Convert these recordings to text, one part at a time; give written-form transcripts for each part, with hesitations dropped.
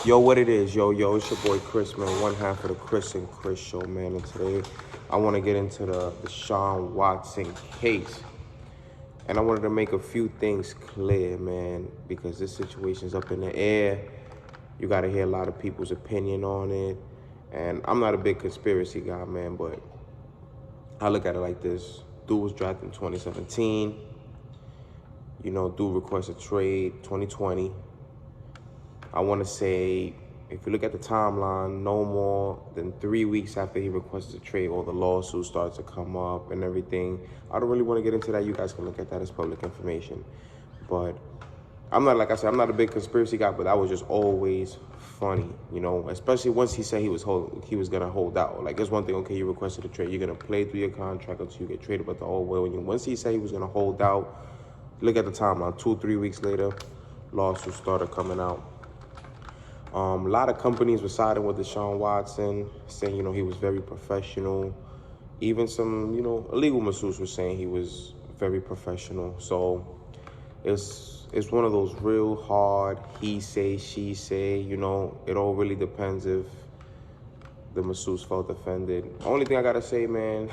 Yo, what it is? Yo, it's your boy Chris, man. One half of the Chris and Chris show, man. And today I want to get into the Deshaun Watson case. And I wanted to make a few things clear, man, because this situation's up in the air. You got to hear a lot of people's opinion on it. And I'm not a big conspiracy guy, man, but I look at it like this. Dude was drafted in 2017. Dude requested a trade 2020. I want to say, if you look at the timeline, no more than 3 weeks after he requested a trade, all the lawsuits start to come up and everything. I don't really want to get into that. You guys can look at that as public information. But I'm not, like I said, I'm not a big conspiracy guy, but that was just always funny, especially once he said he was going to hold out. Like, it's one thing, okay, you requested a trade. You're going to play through your contract until you get traded, but the whole way, once he said he was going to hold out, look at the timeline, 2-3 weeks later, lawsuits started coming out. A lot of companies were siding with Deshaun Watson, saying, he was very professional. Even some, illegal masseuses were saying he was very professional. So it's one of those real hard he say, she say, it all really depends if the masseuse felt offended. Only thing I gotta say, man,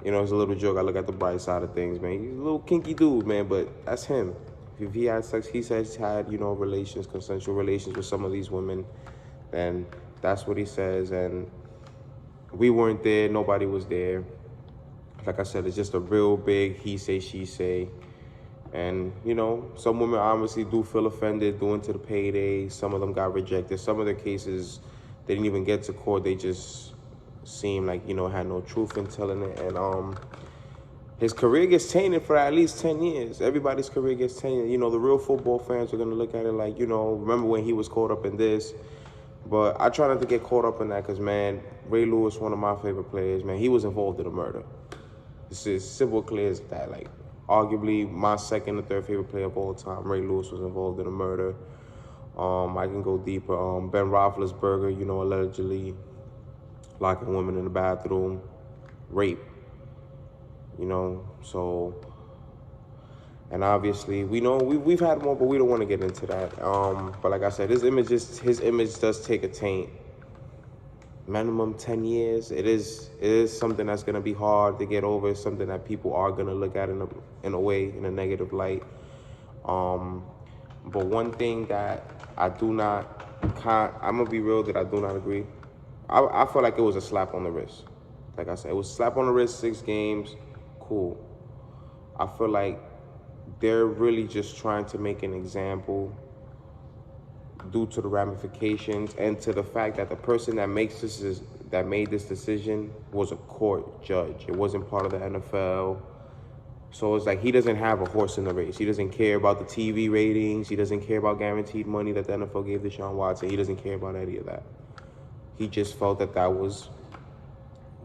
it's a little joke. I look at the bright side of things, man. He's a little kinky dude, man, but that's him. If he had sex, he says he had, consensual relations with some of these women, then that's what he says. And we weren't there. Nobody was there. Like I said, it's just a real big he say, she say. And, some women obviously do feel offended due to the payday. Some of them got rejected. Some of their cases, they didn't even get to court. They just seemed like, had no truth in telling it. And, his career gets tainted for at least 10 years. Everybody's career gets tainted. The real football fans are going to look at it like, remember when he was caught up in this? But I try not to get caught up in that because, man, Ray Lewis, one of my favorite players, man, he was involved in a murder. It's as simple, clear as that. Like, arguably my second or third favorite player of all time, Ray Lewis was involved in a murder. I can go deeper. Ben Roethlisberger, allegedly locking women in the bathroom, rape. So, and obviously we know we've had more, but we don't want to get into that. But like I said, his image does take a taint. Minimum 10 years. It is something that's gonna be hard to get over. It's something that people are gonna look at in a way, in a negative light. But one thing that I'm gonna be real, that I do not agree. I feel like it was a slap on the wrist. Like I said, it was a slap on the wrist, 6 games. Cool. I feel like they're really just trying to make an example due to the ramifications and to the fact that the person that made this decision was a court judge. It wasn't part of the NFL. So it's like he doesn't have a horse in the race. He doesn't care about the TV ratings. He doesn't care about guaranteed money that the NFL gave Deshaun Watson. He doesn't care about any of that. He just felt that was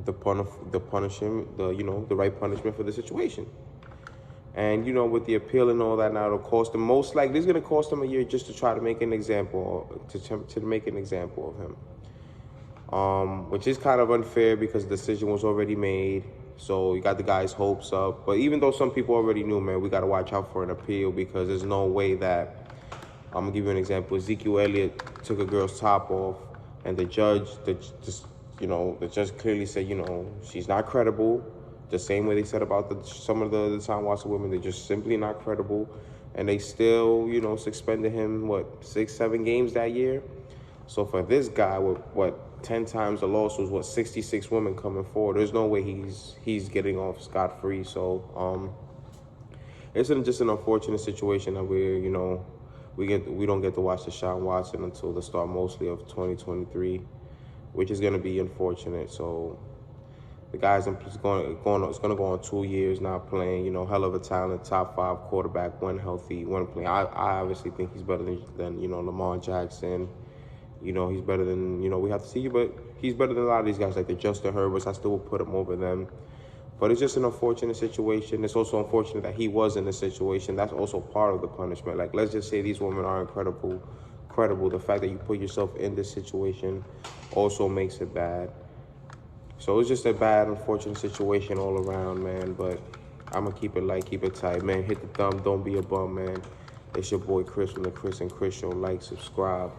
the punishment, the right punishment for the situation. And, with the appeal and all that, now it'll cost him, most likely, it's going to cost him a year just to try to make an example, to make an example of him. Which is kind of unfair because the decision was already made. So you got the guy's hopes up. But even though some people already knew, man, we got to watch out for an appeal because there's no way that, I'm going to give you an example. Ezekiel Elliott took a girl's top off and the judge clearly said, she's not credible. The same way they said about some of the Deshaun Watson women, they're just simply not credible. And they still, suspended him, 6-7 games that year? So for this guy with, 10 times the lawsuits, 66 women coming forward, there's no way he's getting off scot-free. So it's just an unfortunate situation that we don't get to watch Deshaun Watson until the start mostly of 2023, which is going to be unfortunate. So the guy's going to go on 2 years not playing, hell of a talent, top 5 quarterback, when healthy, when playing. I obviously think he's better than Lamar Jackson. He's better than, we have to see, but he's better than a lot of these guys, like the Justin Herberts. I still would put him over them. But it's just an unfortunate situation. It's also unfortunate that he was in this situation. That's also part of the punishment. Like, let's just say these women are credible. The fact that you put yourself in this situation also makes it bad. So it's just a bad, unfortunate situation all around, man. But I'm going to keep it light, keep it tight, man. Hit the thumb, don't be a bum, man. It's your boy Chris from the Chris and Chris Show. Like, subscribe.